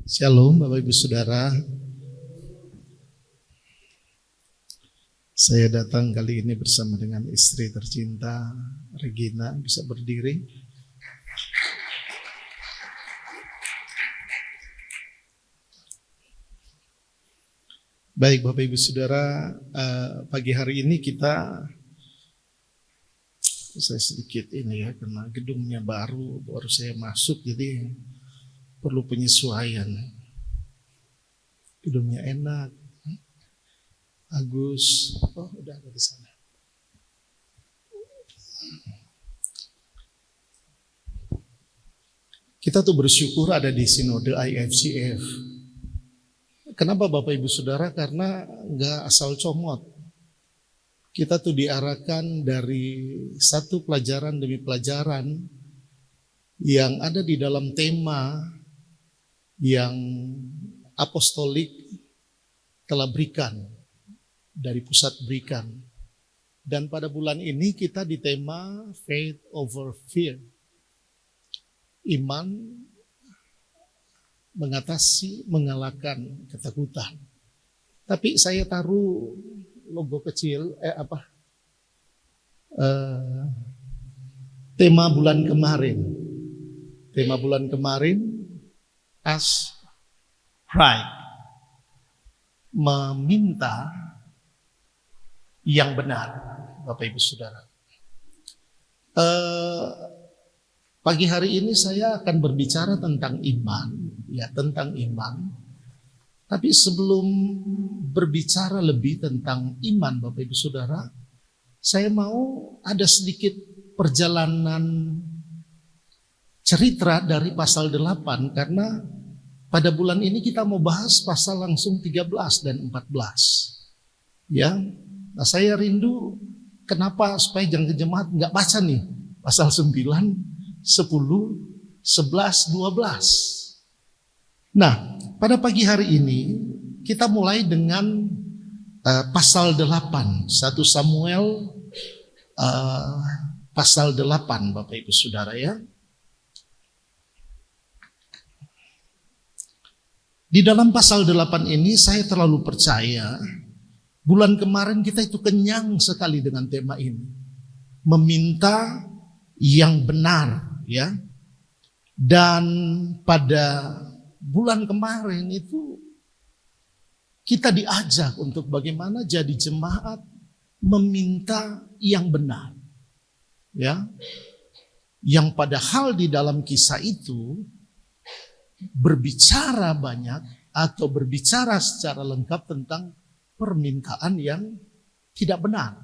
Shalom Bapak Ibu Saudara. Saya datang kali ini bersama dengan istri tercinta Regina. Bisa berdiri? Baik Bapak Ibu Saudara, pagi hari ini saya sedikit ini ya, karena gedungnya baru saya masuk, jadi perlu penyesuaian. Gedungnya enak. Agus, udah ada di sana. Kita tuh bersyukur ada di sinode IFCF. Kenapa Bapak Ibu Saudara? Karena nggak asal comot. Kita tuh diarahkan dari satu pelajaran demi pelajaran yang ada di dalam tema yang apostolik telah berikan dari pusat berikan. Dan pada bulan ini kita di tema Faith over Fear. Iman mengalahkan ketakutan. Tapi saya taruh logo kecil, tema bulan kemarin. Tema bulan kemarin, ask right, meminta yang benar, Bapak Ibu Saudara. Pagi hari ini saya akan berbicara tentang iman, ya tentang iman. Tapi sebelum berbicara lebih tentang iman, Bapak Ibu Saudara, saya mau ada sedikit perjalanan cerita dari pasal 8 karena pada bulan ini kita mau bahas pasal langsung 13 dan 14. Ya. Nah, saya rindu kenapa supaya jangan jemaat enggak baca nih pasal 9, 10, 11, 12. Nah, pada pagi hari ini kita mulai dengan pasal 8, 1 Samuel pasal 8 Bapak Ibu Saudara ya. Di dalam pasal 8 ini saya terlalu percaya bulan kemarin kita itu kenyang sekali dengan tema ini. Meminta yang benar ya. Dan pada bulan kemarin itu kita diajak untuk bagaimana jadi jemaat meminta yang benar. Ya. Yang padahal di dalam kisah itu berbicara banyak atau berbicara secara lengkap tentang permintaan yang tidak benar.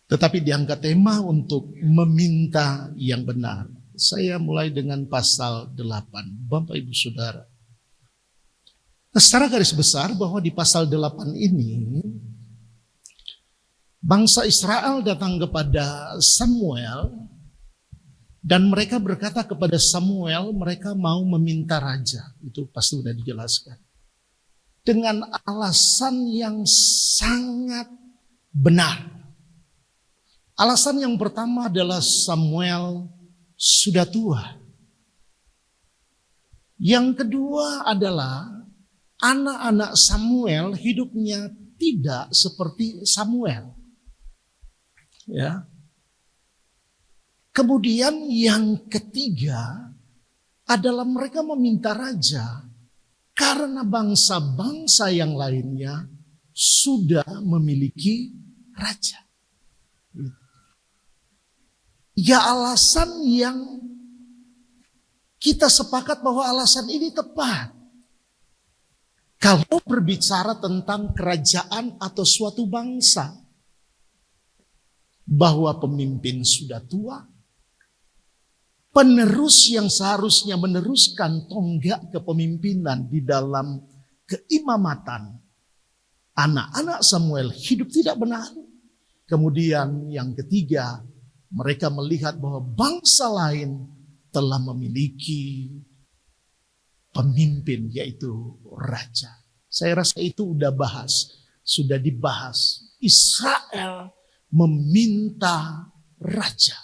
Tetapi diangkat tema untuk meminta yang benar. Saya mulai dengan pasal 8, Bapak Ibu Saudara. Nah, secara garis besar bahwa di pasal 8 ini bangsa Israel datang kepada Samuel dan mereka berkata kepada Samuel mereka mau meminta raja. Itu pasti sudah dijelaskan. Dengan alasan yang sangat benar. Alasan yang pertama adalah Samuel sudah tua. Yang kedua adalah anak-anak Samuel hidupnya tidak seperti Samuel. Ya. Kemudian yang ketiga adalah mereka meminta raja karena bangsa-bangsa yang lainnya sudah memiliki raja. Ya alasan yang kita sepakat bahwa alasan ini tepat. Kalau berbicara tentang kerajaan atau suatu bangsa, bahwa pemimpin sudah tua, penerus yang seharusnya meneruskan tonggak kepemimpinan di dalam keimamatan, anak-anak Samuel hidup tidak benar. Kemudian yang ketiga, mereka melihat bahwa bangsa lain telah memiliki pemimpin yaitu raja. Saya rasa itu sudah dibahas. Israel meminta raja.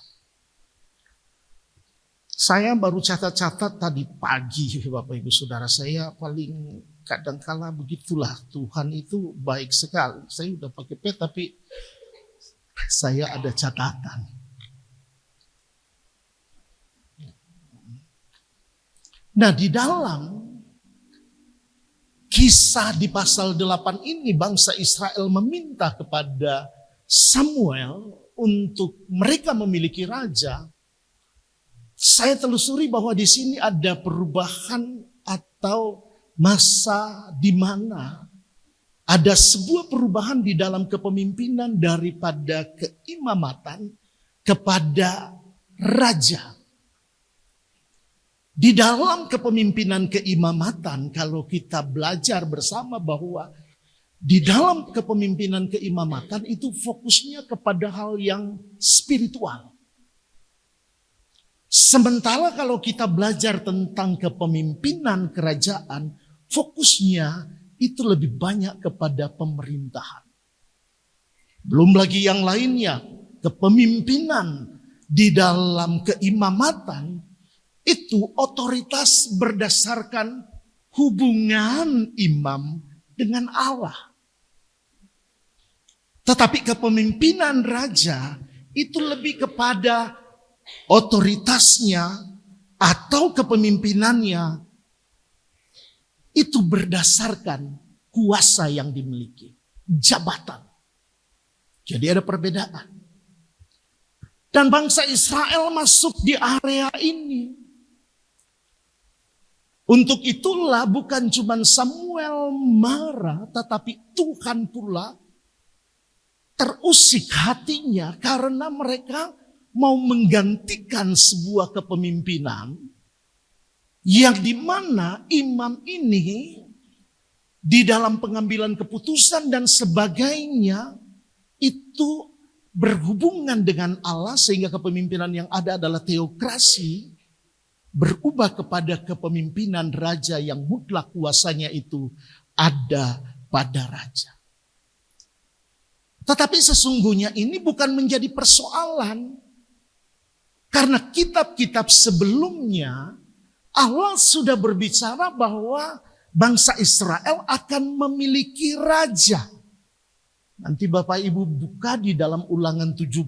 Saya baru catat-catat tadi pagi, Bapak Ibu Saudara, saya paling kadangkala begitulah, Tuhan itu baik sekali. Saya udah pakai pet tapi saya ada catatan. Nah, di dalam kisah di pasal 8 ini bangsa Israel meminta kepada Samuel untuk mereka memiliki raja. Saya telusuri bahwa di sini ada perubahan atau masa di mana ada sebuah perubahan di dalam kepemimpinan daripada keimamatan kepada raja. Di dalam kepemimpinan keimamatan, kalau kita belajar bersama bahwa di dalam kepemimpinan keimamatan itu fokusnya kepada hal yang spiritual. Sementara kalau kita belajar tentang kepemimpinan kerajaan, fokusnya itu lebih banyak kepada pemerintahan. Belum lagi yang lainnya, kepemimpinan di dalam keimamatan itu otoritas berdasarkan hubungan imam dengan Allah. Tetapi kepemimpinan raja itu lebih kepada otoritasnya atau kepemimpinannya itu berdasarkan kuasa yang dimiliki, jabatan. Jadi ada perbedaan. Dan bangsa Israel masuk di area ini. Untuk itulah bukan cuma Samuel marah, tetapi Tuhan pula terusik hatinya karena mereka mau menggantikan sebuah kepemimpinan yang dimana imam ini di dalam pengambilan keputusan dan sebagainya itu berhubungan dengan Allah sehingga kepemimpinan yang ada adalah teokrasi. Berubah kepada kepemimpinan raja yang mutlak kuasanya itu ada pada raja. Tetapi sesungguhnya ini bukan menjadi persoalan. Karena kitab-kitab sebelumnya Allah sudah berbicara bahwa bangsa Israel akan memiliki raja. Nanti Bapak Ibu buka di dalam Ulangan 17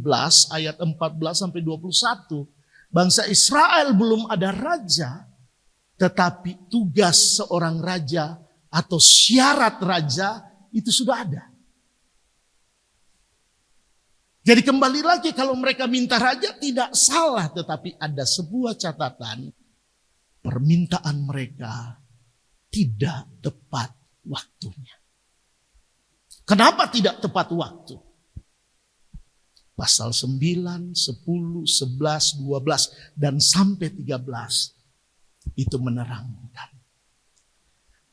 ayat 14 sampai 21. Bangsa Israel belum ada raja, tetapi tugas seorang raja atau syarat raja itu sudah ada. Jadi kembali lagi kalau mereka minta raja tidak salah, tetapi ada sebuah catatan, permintaan mereka tidak tepat waktunya. Kenapa tidak tepat waktu? Pasal 9, 10, 11, 12, dan sampai 13 itu menerangkan.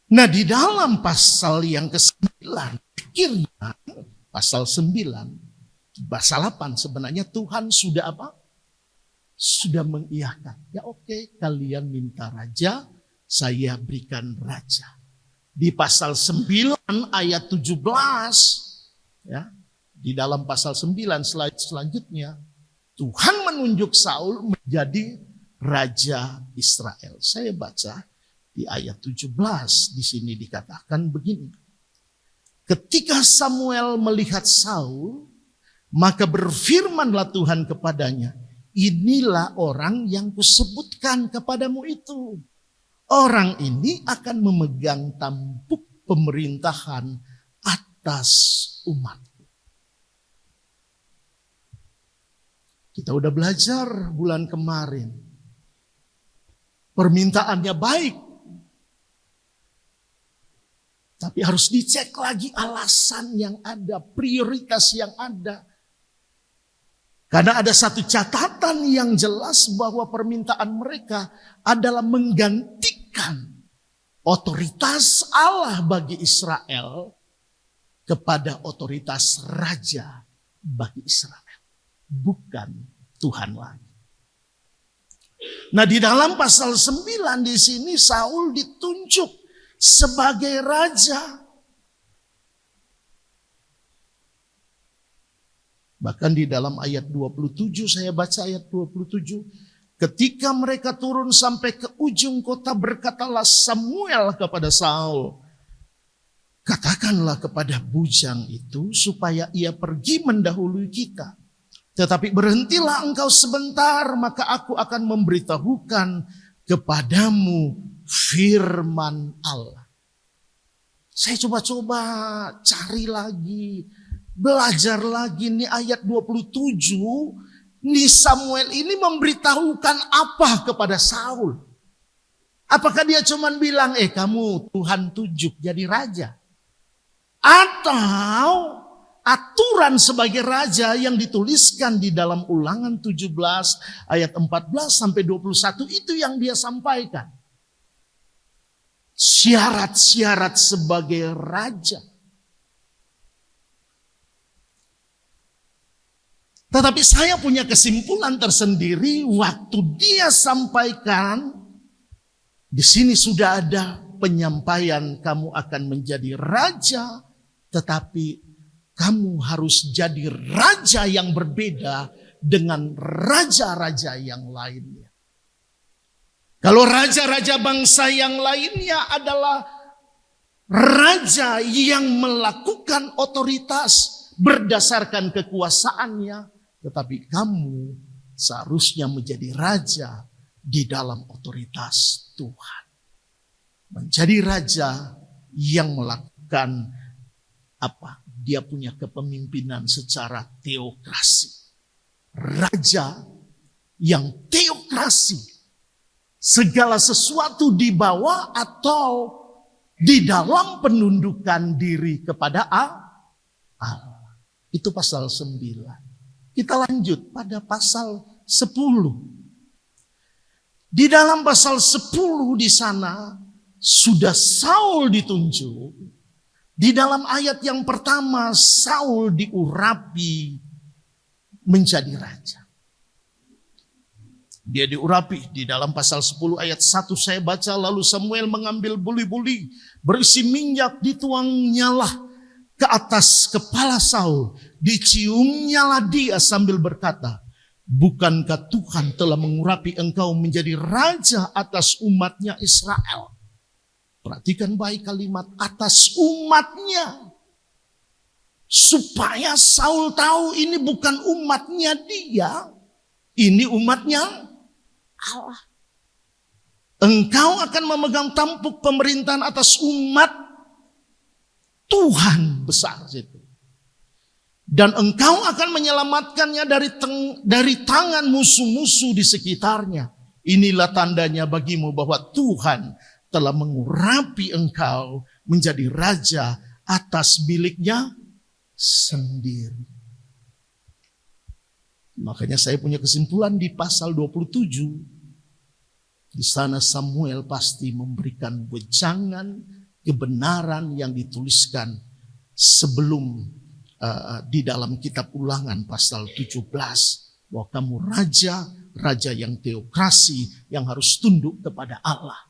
Nah di dalam pasal yang ke-9, akhirnya pasal 9, pasal 8 sebenarnya Tuhan sudah apa? Sudah mengiyakan. Ya oke, kalian minta raja, saya berikan raja. Di pasal 9 ayat 17, ya. Di dalam pasal 9 slide selanjutnya, Tuhan menunjuk Saul menjadi Raja Israel. Saya baca di ayat 17, di sini dikatakan begini. Ketika Samuel melihat Saul, maka berfirmanlah Tuhan kepadanya, inilah orang yang kusebutkan kepadamu itu. Orang ini akan memegang tampuk pemerintahan atas umat. Kita udah belajar bulan kemarin. Permintaannya baik. Tapi harus dicek lagi alasan yang ada, prioritas yang ada. Karena ada satu catatan yang jelas bahwa permintaan mereka adalah menggantikan otoritas Allah bagi Israel kepada otoritas raja bagi Israel. Bukan Tuhan lagi. Nah di dalam pasal 9 di sini Saul ditunjuk sebagai raja. Bahkan di dalam ayat 27 saya baca ayat 27. Ketika mereka turun sampai ke ujung kota, berkatalah Samuel kepada Saul, katakanlah kepada bujang itu supaya ia pergi mendahului kita. Tetapi berhentilah engkau sebentar, maka aku akan memberitahukan kepadamu firman Allah. Saya coba-coba cari lagi, belajar lagi nih ayat 27. Nih Samuel ini memberitahukan apa kepada Saul? Apakah dia cuma bilang, kamu Tuhan tunjuk jadi raja? Atau aturan sebagai raja yang dituliskan di dalam Ulangan 17 ayat 14 sampai 21 itu yang dia sampaikan. Syarat-syarat sebagai raja. Tetapi saya punya kesimpulan tersendiri waktu dia sampaikan, di sini sudah ada penyampaian kamu akan menjadi raja, tetapi kamu harus jadi raja yang berbeda dengan raja-raja yang lainnya. Kalau raja-raja bangsa yang lainnya adalah raja yang melakukan otoritas berdasarkan kekuasaannya, tetapi kamu seharusnya menjadi raja di dalam otoritas Tuhan. Menjadi raja yang melakukan apa? Dia punya kepemimpinan secara teokrasi. Raja yang teokrasi. Segala sesuatu di bawah atau di dalam penundukan diri kepada Allah. Itu pasal 9. Kita lanjut pada pasal 10. Di dalam pasal 10 di sana sudah Saul ditunjuk. Di dalam ayat yang pertama Saul diurapi menjadi raja. Dia diurapi di dalam pasal 10 ayat 1 saya baca, lalu Samuel mengambil buli-buli berisi minyak, dituangnyalah ke atas kepala Saul. Diciumnyalah dia sambil berkata, bukankah Tuhan telah mengurapi engkau menjadi raja atas umatnya Israel? Perhatikan baik kalimat atas umatnya. Supaya Saul tahu ini bukan umatnya dia. Ini umatnya Allah. Engkau akan memegang tampuk pemerintahan atas umat Tuhan besar itu. Dan engkau akan menyelamatkannya dari tangan musuh-musuh di sekitarnya. Inilah tandanya bagimu bahwa Tuhan telah mengurapi engkau menjadi raja atas miliknya sendiri. Makanya saya punya kesimpulan di pasal 27. Di sana Samuel pasti memberikan wejangan kebenaran yang dituliskan sebelum di dalam kitab Ulangan pasal 17. Bahwa kamu raja yang teokrasi, yang harus tunduk kepada Allah,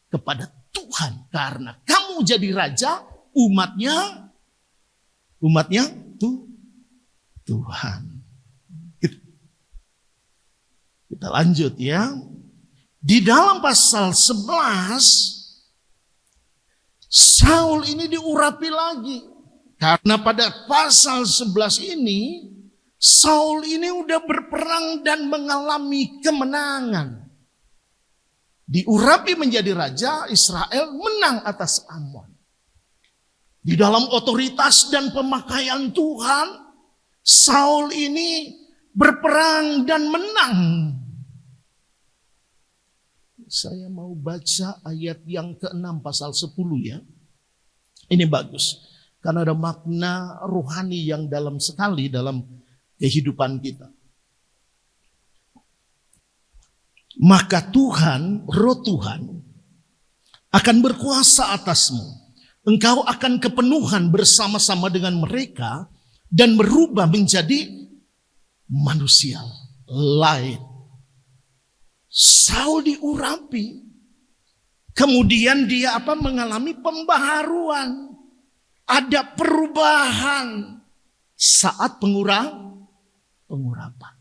kepada Tuhan. Karena kamu jadi raja, umatnya Tuhan. Kita lanjut ya. Di dalam pasal 11, Saul ini diurapi lagi. Karena pada pasal 11 ini, Saul ini udah berperang dan mengalami kemenangan. Diurapi menjadi raja, Israel menang atas Amon. Di dalam otoritas dan pemakaian Tuhan, Saul ini berperang dan menang. Saya mau baca ayat yang ke-6 pasal 10 ya. Ini bagus. Karena ada makna rohani yang dalam sekali dalam kehidupan kita. Maka Tuhan, roh Tuhan akan berkuasa atasmu. Engkau akan kepenuhan bersama-sama dengan mereka dan berubah menjadi manusia lain. Saul diurapi. Kemudian dia mengalami pembaharuan. Ada perubahan saat pengurapan.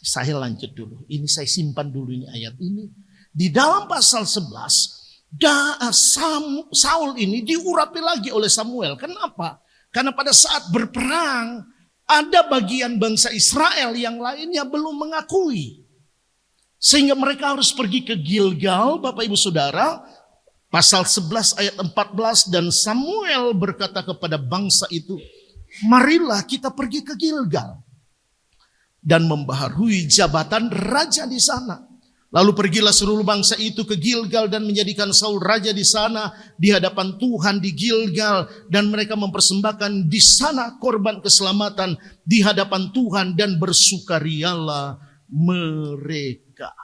Saya lanjut dulu. Ini saya simpan dulu ini ayat ini. Di dalam pasal 11, Saul ini diurapi lagi oleh Samuel. Kenapa? Karena pada saat berperang, ada bagian bangsa Israel yang lainnya belum mengakui. Sehingga mereka harus pergi ke Gilgal, Bapak Ibu Saudara. Pasal 11 ayat 14, dan Samuel berkata kepada bangsa itu, marilah kita pergi ke Gilgal dan membaharui jabatan raja di sana. Lalu pergilah seluruh bangsa itu ke Gilgal dan menjadikan Saul raja di sana di hadapan Tuhan di Gilgal, dan mereka mempersembahkan di sana korban keselamatan di hadapan Tuhan, dan bersukarialah mereka.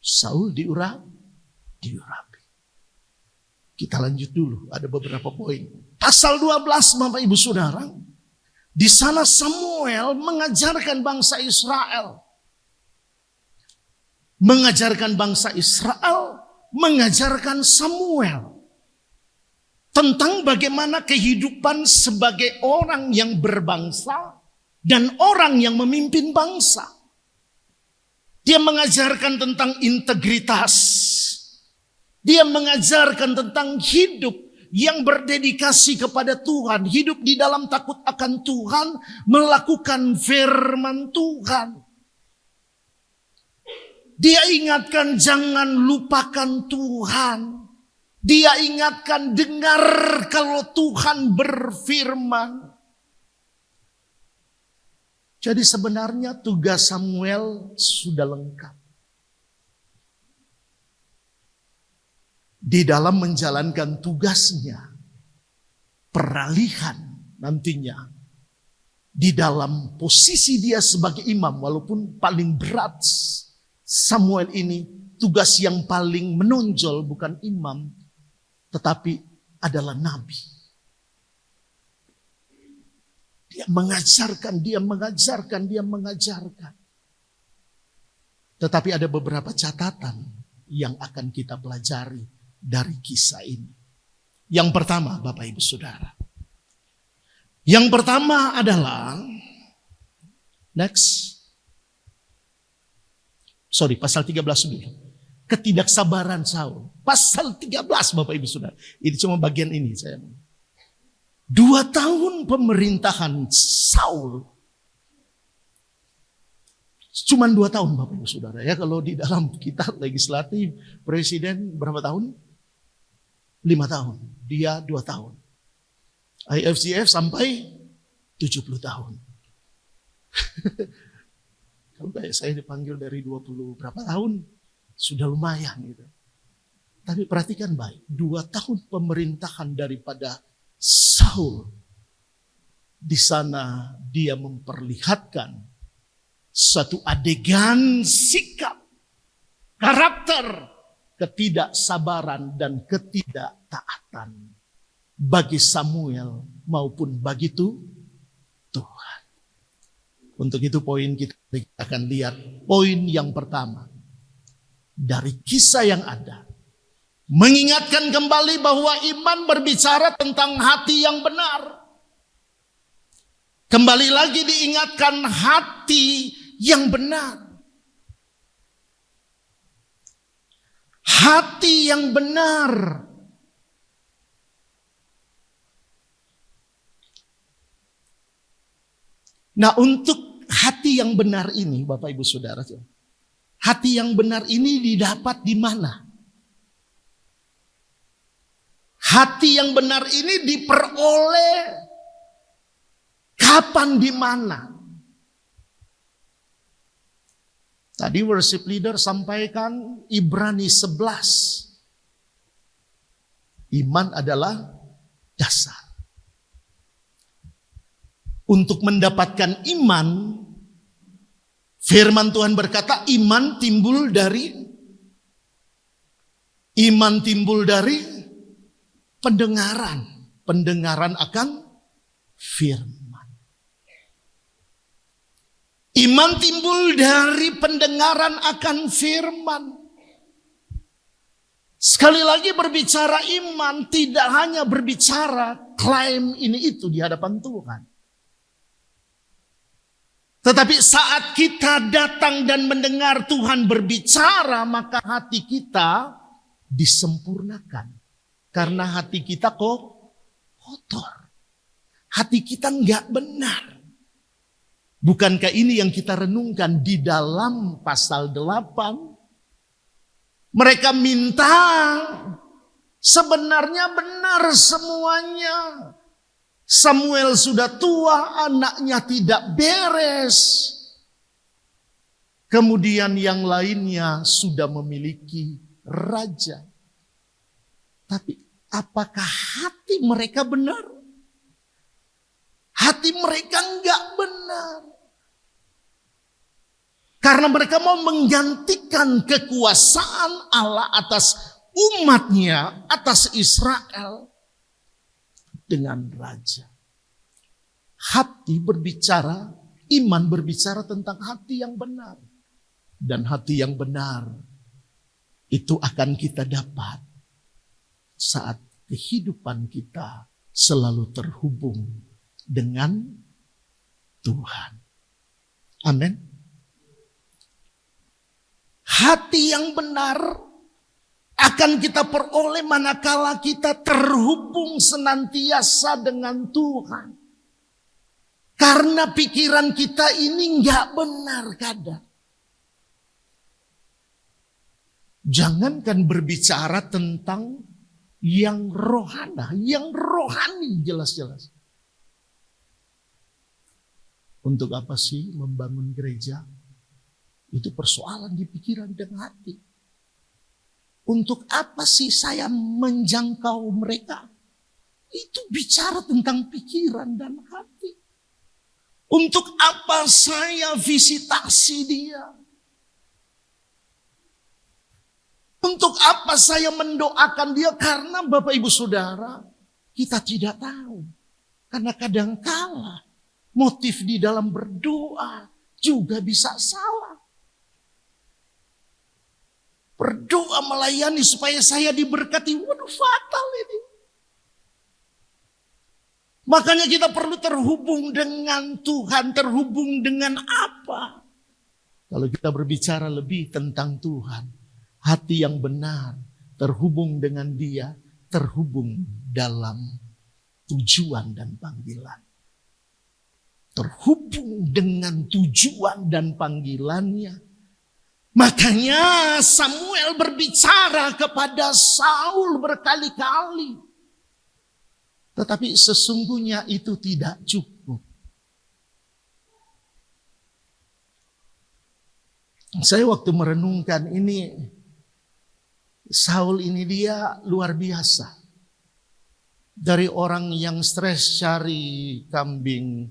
Saul diurapi. Kita lanjut dulu, ada beberapa poin. Pasal 12 Bapak Ibu Saudara. Di sana Samuel mengajarkan bangsa Israel. Mengajarkan Samuel tentang bagaimana kehidupan sebagai orang yang berbangsa dan orang yang memimpin bangsa. Dia mengajarkan tentang integritas. Dia mengajarkan tentang hidup yang berdedikasi kepada Tuhan, hidup di dalam takut akan Tuhan, melakukan firman Tuhan. Dia ingatkan jangan lupakan Tuhan. Dia ingatkan dengar kalau Tuhan berfirman. Jadi sebenarnya tugas Samuel sudah lengkap. Di dalam menjalankan tugasnya, peralihan nantinya di dalam posisi dia sebagai imam, walaupun paling berat Samuel ini, tugas yang paling menonjol bukan imam, tetapi adalah nabi. Dia mengajarkan. Tetapi ada beberapa catatan yang akan kita pelajari dari kisah ini. Yang pertama, Bapak Ibu Saudara. Yang pertama adalah pasal 13 dulu. Ketidaksabaran Saul. Pasal 13 Bapak Ibu Saudara. Ini cuma bagian ini saya. 2 tahun pemerintahan Saul. Cuman 2 tahun Bapak Ibu Saudara ya. Kalau di dalam kitab legislatif presiden berapa tahun? 5 tahun. Dia 2 tahun. IFCF sampai 70 tahun. Kalau kayak saya dipanggil dari 20 berapa tahun, sudah lumayan gitu. Tapi perhatikan baik, 2 tahun pemerintahan daripada Saul. Di sana dia memperlihatkan suatu adegan sikap, karakter, ketidaksabaran dan ketidaktaatan bagi Samuel maupun bagi Tuhan. Untuk itu poin kita akan lihat poin yang pertama dari kisah yang ada. Mengingatkan kembali bahwa iman berbicara tentang hati yang benar. Kembali lagi diingatkan hati yang benar. Hati yang benar. Nah, untuk hati yang benar ini, Bapak Ibu Saudara, hati yang benar ini didapat di mana? Hati yang benar ini diperoleh kapan, di mana? Tadi worship leader sampaikan Ibrani 11. Iman adalah dasar. Untuk mendapatkan iman, firman Tuhan berkata iman timbul dari pendengaran. Pendengaran akan firman. Iman timbul dari pendengaran akan firman. Sekali lagi berbicara iman tidak hanya berbicara klaim ini itu di hadapan Tuhan. Tetapi saat kita datang dan mendengar Tuhan berbicara, maka hati kita disempurnakan. Karena hati kita kok kotor. Hati kita enggak benar. Bukankah ini yang kita renungkan di dalam pasal 8? Mereka minta, sebenarnya benar semuanya. Samuel sudah tua, anaknya tidak beres. Kemudian yang lainnya sudah memiliki raja. Tapi apakah hati mereka benar? Hati mereka enggak benar. Karena mereka mau menggantikan kekuasaan Allah atas umatnya, atas Israel dengan raja. Hati berbicara, iman berbicara tentang hati yang benar. Dan hati yang benar itu akan kita dapat saat kehidupan kita selalu terhubung dengan Tuhan. Amin. Hati yang benar akan kita peroleh manakala kita terhubung senantiasa dengan Tuhan. Karena pikiran kita ini enggak benar kadang. Jangankan berbicara tentang yang rohani jelas-jelas. Untuk apa sih membangun gereja? Itu persoalan di pikiran dan hati. Untuk apa sih saya menjangkau mereka? Itu bicara tentang pikiran dan hati. Untuk apa saya visitasi dia? Untuk apa saya mendoakan dia? Karena Bapak Ibu Saudara, kita tidak tahu. Karena kadangkala motif di dalam berdoa juga bisa salah. Berdoa melayani supaya saya diberkati. Waduh, fatal ini. Makanya kita perlu terhubung dengan Tuhan. Terhubung dengan apa? Kalau kita berbicara lebih tentang Tuhan. Hati yang benar. Terhubung dengan Dia. Terhubung dalam tujuan dan panggilan. Terhubung dengan tujuan dan panggilannya. Makanya Samuel berbicara kepada Saul berkali-kali. Tetapi sesungguhnya itu tidak cukup. Saya waktu merenungkan ini, Saul ini dia luar biasa. Dari orang yang stres cari kambing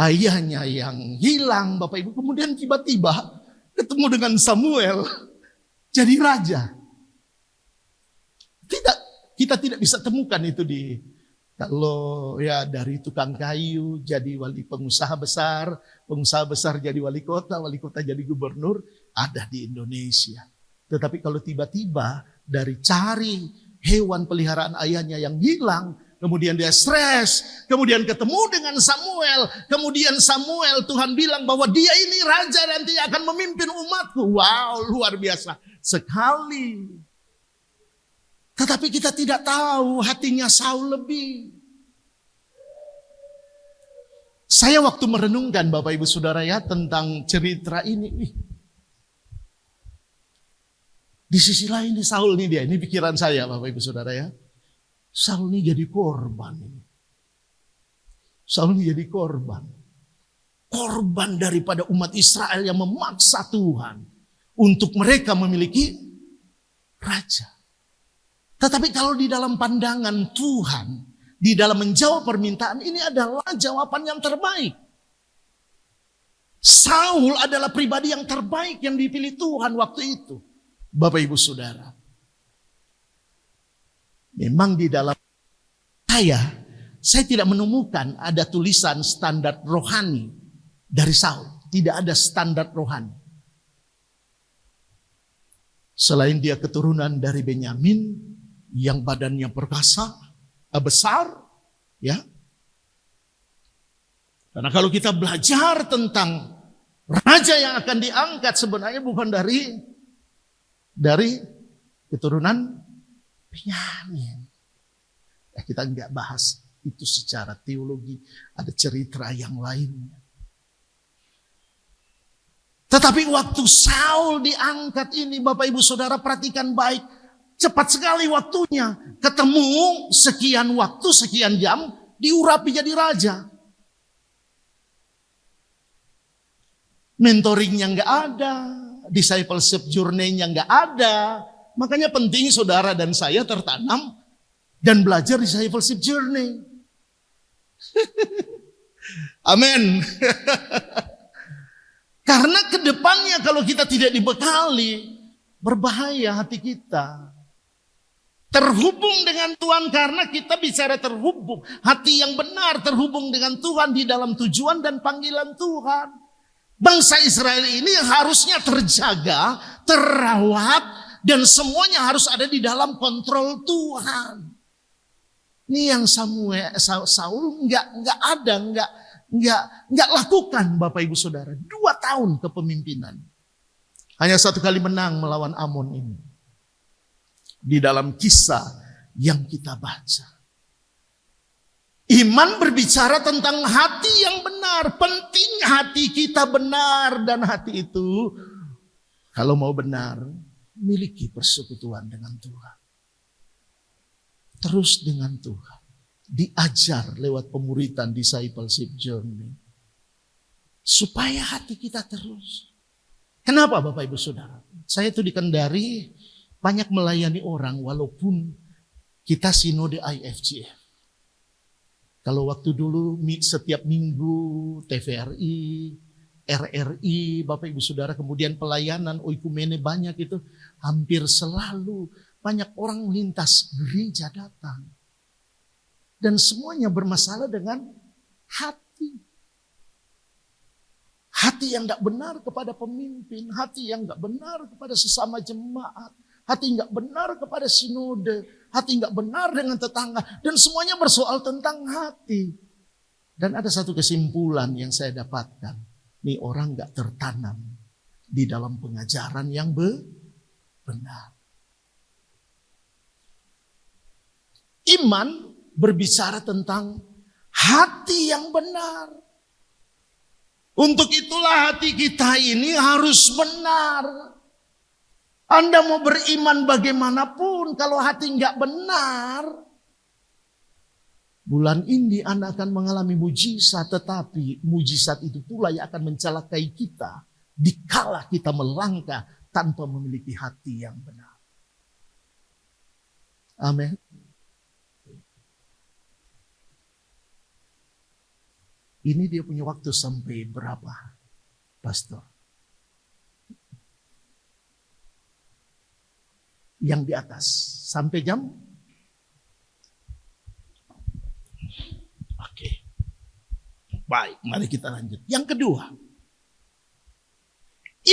ayahnya yang hilang, Bapak Ibu, kemudian tiba-tiba ketemu dengan Samuel, jadi raja. Kita tidak bisa temukan itu kalau ya dari tukang kayu jadi pengusaha besar jadi wali kota jadi gubernur, ada di Indonesia. Tetapi kalau tiba-tiba dari cari hewan peliharaan ayahnya yang hilang, kemudian dia stres, kemudian ketemu dengan Samuel. Kemudian Samuel, Tuhan bilang bahwa dia ini raja nanti akan memimpin umatku. Wow, luar biasa sekali. Tetapi kita tidak tahu hatinya Saul lebih. Saya waktu merenungkan Bapak Ibu Saudara ya tentang cerita ini. Di sisi lain di Saul ini pikiran saya Bapak Ibu Saudara ya. Saul ini jadi korban. Saul ini jadi korban. Korban daripada umat Israel yang memaksa Tuhan untuk mereka memiliki raja. Tetapi kalau di dalam pandangan Tuhan, di dalam menjawab permintaan ini adalah jawaban yang terbaik. Saul adalah pribadi yang terbaik yang dipilih Tuhan waktu itu. Bapak Ibu Saudara. Memang di dalam saya tidak menemukan ada tulisan standar rohani dari Saul. Tidak ada standar rohani. Selain dia keturunan dari Benyamin yang badannya perkasa, besar, ya. Karena kalau kita belajar tentang raja yang akan diangkat sebenarnya bukan dari keturunan Benyamin. Kita nggak bahas itu secara teologi, ada cerita yang lainnya. Tetapi waktu Saul diangkat ini, Bapak Ibu Saudara perhatikan baik. Cepat sekali waktunya. Ketemu sekian waktu, sekian jam, diurapi jadi raja. Mentoringnya nggak ada. Discipleship journey-nya nggak ada. Makanya penting saudara dan saya tertanam dan belajar discipleship journey. Amin. Karena kedepannya kalau kita tidak dibekali, berbahaya hati kita. Terhubung dengan Tuhan karena kita bicara terhubung. Hati yang benar terhubung dengan Tuhan di dalam tujuan dan panggilan Tuhan. Bangsa Israel ini harusnya terjaga, terawat, dan semuanya harus ada di dalam kontrol Tuhan. Ini yang Saul nggak lakukan, Bapak Ibu Saudara. 2 tahun kepemimpinan. Hanya 1 kali menang melawan Amon ini. Di dalam kisah yang kita baca. Iman berbicara tentang hati yang benar. Penting hati kita benar. Dan hati itu kalau mau benar, miliki persekutuan dengan Tuhan. Terus dengan Tuhan. Diajar lewat pemuritan discipleship journey. Supaya hati kita terus. Kenapa Bapak Ibu Saudara? Saya itu di Kendari banyak melayani orang walaupun kita sinode IFGF. Kalau waktu dulu setiap minggu TVRI, RRI, Bapak Ibu Saudara, kemudian pelayanan oikumene banyak itu. Hampir selalu banyak orang lintas gereja datang. Dan semuanya bermasalah dengan hati. Hati yang tidak benar kepada pemimpin. Hati yang tidak benar kepada sesama jemaat. Hati nggak benar kepada sinode. Hati nggak benar dengan tetangga. Dan semuanya bersoal tentang hati. Dan ada satu kesimpulan yang saya dapatkan. Nih orang nggak tertanam di dalam pengajaran yang benar. Iman berbicara tentang hati yang benar. Untuk itulah hati kita ini harus benar. Anda mau beriman bagaimanapun, kalau hati nggak benar, bulan ini Anda akan mengalami mujizat, tetapi mujizat itu pula yang akan mencelakai kita dikala kita melangkah tanpa memiliki hati yang benar. Amin. Ini dia punya waktu sampai berapa, Pastor? Yang di atas sampai jam? Oke. Baik, mari kita lanjut. Yang kedua,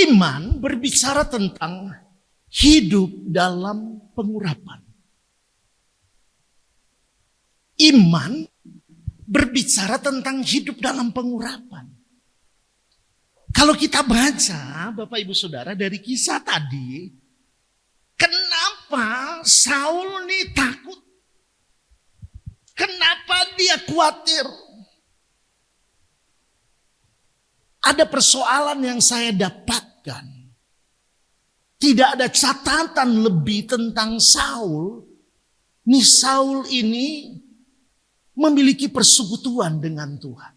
iman berbicara tentang hidup dalam pengurapan. Iman berbicara tentang hidup dalam pengurapan. Kalau kita baca, Bapak Ibu Saudara, dari kisah tadi, kenapa Saul ini takut? Kenapa dia khawatir? Ada persoalan yang saya dapatkan. Tidak ada catatan lebih tentang Saul. Nih Saul ini memiliki persekutuan dengan Tuhan.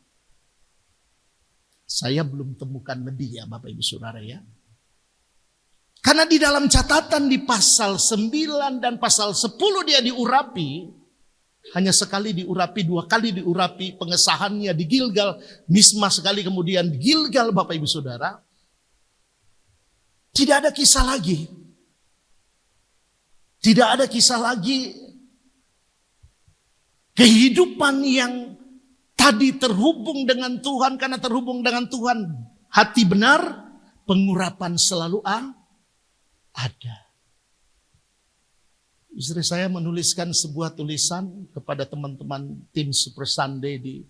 Saya belum temukan lebih ya Bapak Ibu Saudara ya. Karena di dalam catatan di pasal 9 dan pasal 10 dia diurapi. Hanya sekali diurapi, 2 kali diurapi, pengesahannya di Gilgal. Mismah sekali kemudian di Gilgal Bapak Ibu Saudara. Tidak ada kisah lagi. Tidak ada kisah lagi. Kehidupan yang tadi terhubung dengan Tuhan, karena terhubung dengan Tuhan, hati benar, pengurapan selalu ada. Istri saya menuliskan sebuah tulisan kepada teman-teman tim Super Sunday di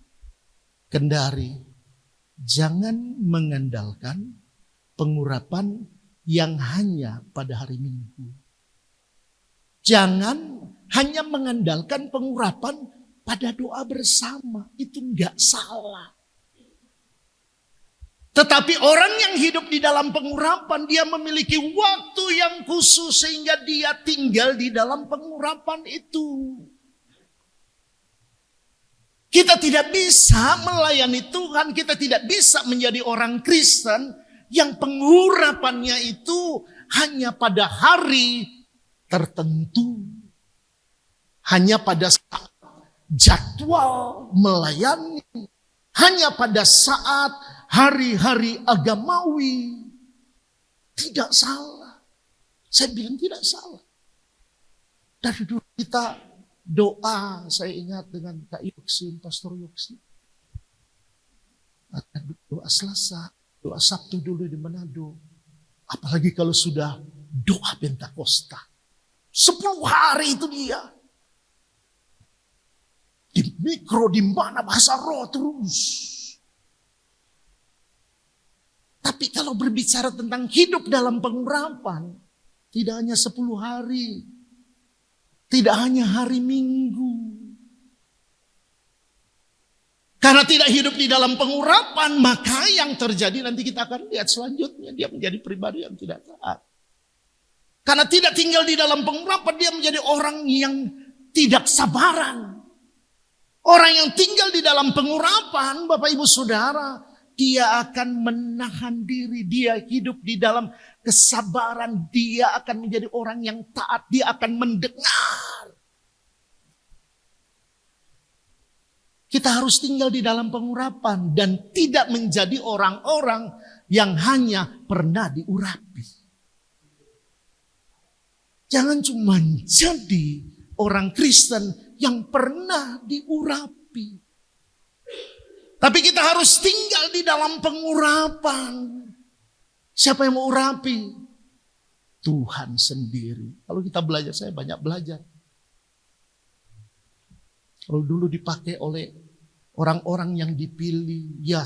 Kendari, jangan mengandalkan pengurapan yang hanya pada hari Minggu. Jangan hanya mengandalkan pengurapan pada doa bersama. Itu enggak salah. Tetapi orang yang hidup di dalam pengurapan, dia memiliki waktu yang khusus sehingga dia tinggal di dalam pengurapan itu. Kita tidak bisa melayani Tuhan, kita tidak bisa menjadi orang Kristen yang pengurapannya itu hanya pada hari tertentu. Hanya pada saat jadwal melayani. Hanya pada saat hari-hari agamawi. Tidak salah. Saya bilang tidak salah. Dari dulu kita doa, saya ingat dengan Kak Yoksin, Pastor Yoksin. Ada doa Selasa, doa Sabtu dulu di Manado. Apalagi kalau sudah doa Pentakosta. 10 hari itu dia. Di mikro, di mana bahasa roh terus. Tapi kalau berbicara tentang hidup dalam pengurapan, tidak hanya 10 hari. Tidak hanya hari Minggu. Karena tidak hidup di dalam pengurapan, maka yang terjadi nanti kita akan lihat selanjutnya. Dia menjadi pribadi yang tidak taat. Karena tidak tinggal di dalam pengurapan, dia menjadi orang yang tidak sabaran. Orang yang tinggal di dalam pengurapan, Bapak Ibu Saudara, dia akan menahan diri, dia hidup di dalam kesabaran, dia akan menjadi orang yang taat, dia akan mendengar. Kita harus tinggal di dalam pengurapan dan tidak menjadi orang-orang yang hanya pernah diurapi. Jangan cuma jadi orang Kristen yang pernah diurapi. Tapi kita harus tinggal di dalam pengurapan. Siapa yang mau urapi? Tuhan sendiri. Kalau kita belajar, saya banyak belajar. Kalau dulu dipakai oleh orang-orang yang dipilih, ya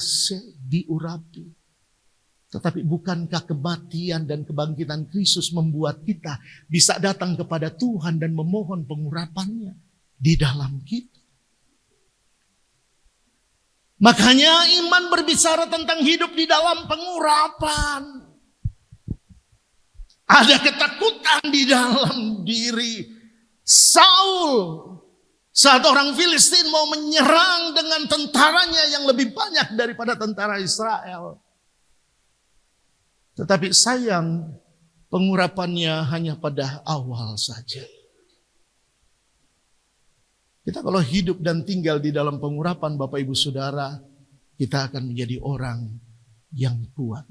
diurapi. Tetapi bukankah kematian dan kebangkitan Kristus membuat kita bisa datang kepada Tuhan dan memohon pengurapannya di dalam kita? Makanya iman berbicara tentang hidup di dalam pengurapan. Ada ketakutan di dalam diri Saul. Saat orang Filistin mau menyerang dengan tentaranya yang lebih banyak daripada tentara Israel. Tetapi sayang, pengurapannya hanya pada awal saja. Kita kalau hidup dan tinggal di dalam pengurapan, Bapak Ibu Saudara, kita akan menjadi orang yang kuat.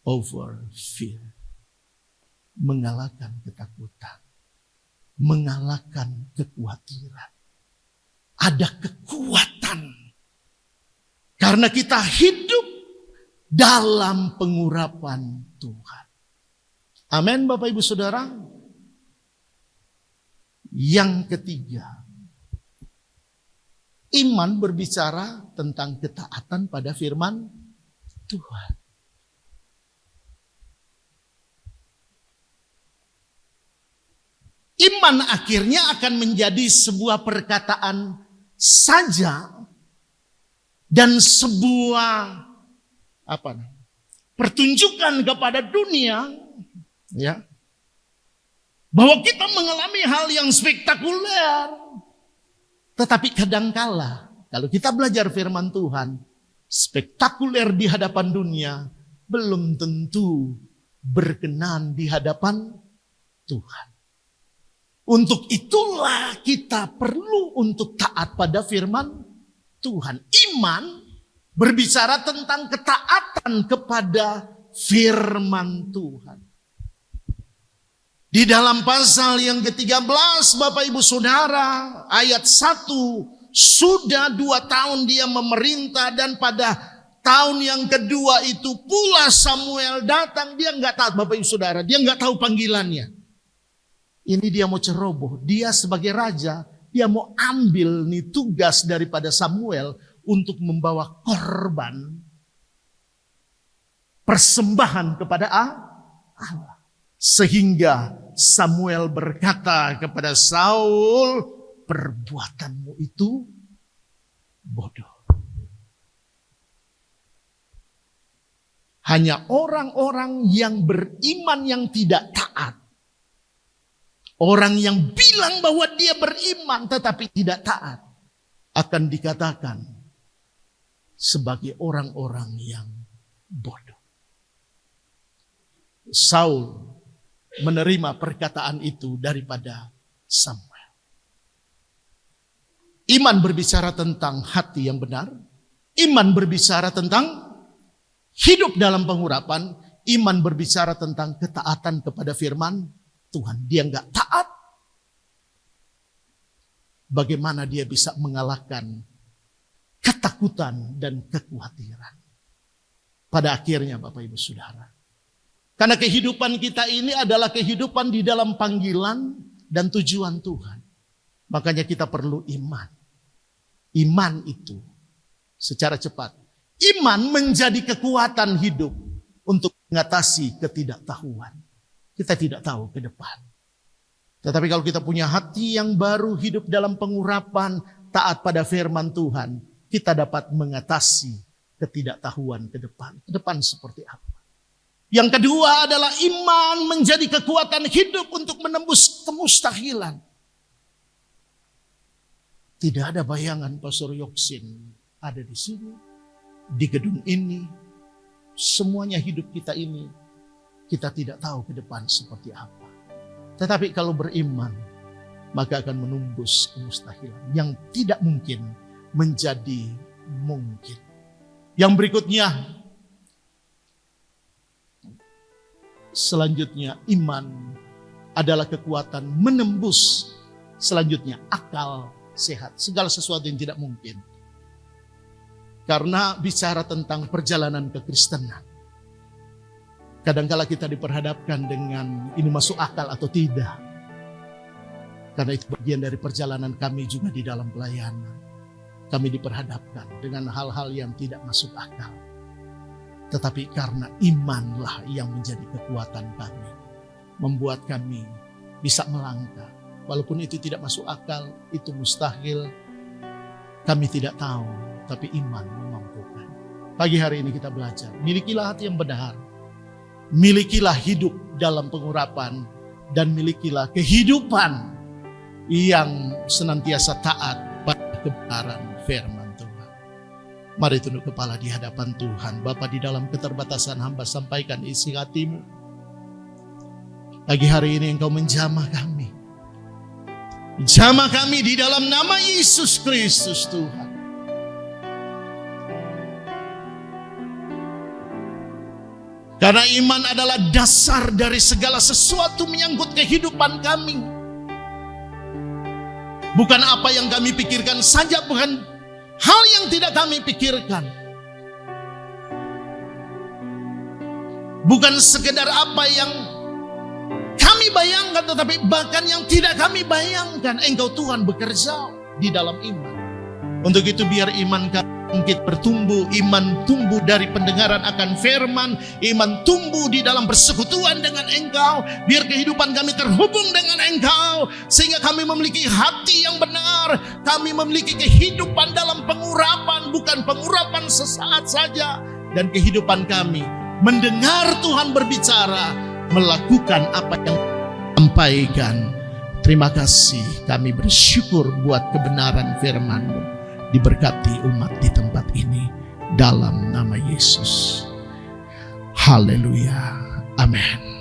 Over fear. Mengalahkan ketakutan. Mengalahkan kekhawatiran. Ada kekuatan. Karena kita hidup dalam pengurapan Tuhan. Amin Bapak Ibu Saudara. Yang ketiga, iman berbicara tentang ketaatan pada firman Tuhan. Iman akhirnya akan menjadi sebuah perkataan saja dan sebuah pertunjukan kepada dunia, ya. Bahwa kita mengalami hal yang spektakuler. Tetapi kadangkala kalau kita belajar firman Tuhan, spektakuler di hadapan dunia belum tentu berkenan di hadapan Tuhan. Untuk itulah kita perlu untuk taat pada firman Tuhan. Iman berbicara tentang ketaatan kepada firman Tuhan. Di dalam pasal yang ke-13 Bapak Ibu Saudara ayat 1, sudah 2 tahun dia memerintah dan pada tahun yang kedua itu pula Samuel datang. Dia enggak tahu Bapak Ibu Saudara, dia enggak tahu panggilannya. Ini dia mau ceroboh, dia sebagai raja Dia mau ambil nih tugas daripada Samuel untuk membawa korban persembahan kepada Allah. Sehingga Samuel berkata kepada Saul, perbuatanmu itu bodoh. Hanya orang-orang yang beriman yang tidak taat. Orang yang bilang bahwa dia beriman tetapi tidak taat akan dikatakan sebagai orang-orang yang bodoh. Saul menerima perkataan itu daripada Samuel. Iman berbicara tentang hati yang benar. Iman berbicara tentang hidup dalam pengurapan. Iman berbicara tentang ketaatan kepada firman Tuhan. Dia enggak taat. Bagaimana dia bisa mengalahkan ketakutan dan kekhawatiran. Pada akhirnya Bapak Ibu Saudara. Karena kehidupan kita ini adalah kehidupan di dalam panggilan dan tujuan Tuhan. Makanya kita perlu iman. Iman itu secara cepat. Iman menjadi kekuatan hidup untuk mengatasi ketidaktahuan. Kita tidak tahu ke depan. Tetapi kalau kita punya hati yang baru, hidup dalam pengurapan, taat pada firman Tuhan, kita dapat mengatasi ketidaktahuan ke depan. Ke depan seperti apa? Yang kedua adalah iman menjadi kekuatan hidup untuk menembus kemustahilan. Tidak ada bayangan Pastor Yoksin ada di sini, di gedung ini. Semuanya hidup kita ini, kita tidak tahu ke depan seperti apa. Tetapi kalau beriman, maka akan menembus kemustahilan. Yang tidak mungkin menjadi mungkin. Yang berikutnya, selanjutnya iman adalah kekuatan menembus. Selanjutnya akal sehat. Segala sesuatu yang tidak mungkin. Karena bicara tentang perjalanan kekristenan. Kadangkala kita diperhadapkan dengan ini masuk akal atau tidak. Karena itu bagian dari perjalanan kami juga di dalam pelayanan. Kami diperhadapkan dengan hal-hal yang tidak masuk akal. Tetapi karena imanlah yang menjadi kekuatan kami. Membuat kami bisa melangkah. Walaupun itu tidak masuk akal, itu mustahil. Kami tidak tahu, tapi iman memampukan. Pagi hari ini kita belajar. Milikilah hati yang benar. Milikilah hidup dalam pengurapan. Dan milikilah kehidupan yang senantiasa taat pada kebenaran firman. Mari tunduk kepala di hadapan Tuhan. Bapa, di dalam keterbatasan hamba sampaikan isi hatimu. Pagi hari ini Engkau menjamah kami. Jamah kami di dalam nama Yesus Kristus Tuhan. Karena iman adalah dasar dari segala sesuatu menyangkut kehidupan kami. Bukan apa yang kami pikirkan saja, bukan hal yang tidak kami pikirkan. Bukan sekedar apa yang kami bayangkan, tetapi bahkan yang tidak kami bayangkan. Engkau Tuhan bekerja di dalam iman. Untuk itu biar iman kami bertumbuh. Iman tumbuh dari pendengaran akan firman. Iman tumbuh di dalam persekutuan dengan Engkau. Biar kehidupan kami terhubung dengan Engkau. Sehingga kami memiliki hati yang benar. Kami memiliki kehidupan dalam pengurapan. Bukan pengurapan sesaat saja. Dan kehidupan kami mendengar Tuhan berbicara. Melakukan apa yang sampaikan. Terima kasih. Kami bersyukur buat kebenaran firman-Mu. Diberkati umat di tempat ini dalam nama Yesus. Haleluya. Amin.